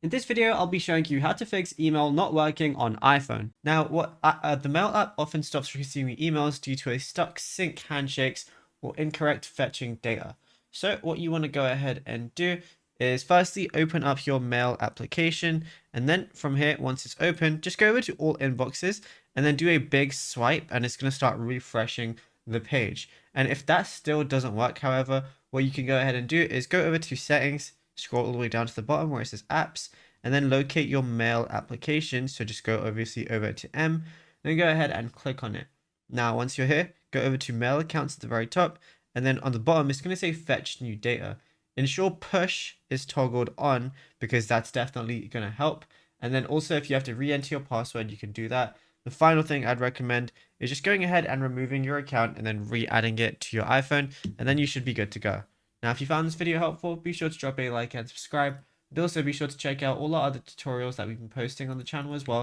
In this video, I'll be showing you how to fix email not working on iPhone. Now, the Mail app often stops receiving emails due to a stuck sync handshakes or incorrect fetching data. So what you want to go ahead and do is firstly open up your Mail application, and then from here, once it's open, just go over to all inboxes and then do a big swipe, and it's going to start refreshing the page. And if that still doesn't work, however, what you can go ahead and do is go over to settings, scroll all the way down to the bottom where it says apps, and then locate your Mail application. So just go obviously over to M, then go ahead and click on it. Now, once you're here, go over to Mail accounts at the very top, and then on the bottom, it's going to say fetch new data. Ensure push is toggled on because that's definitely going to help. And then also, if you have to re-enter your password, you can do that. The final thing I'd recommend is just going ahead and removing your account and then re-adding it to your iPhone, and then you should be good to go. Now, if you found this video helpful, be sure to drop a like and subscribe. And also be sure to check out all our other tutorials that we've been posting on the channel as well.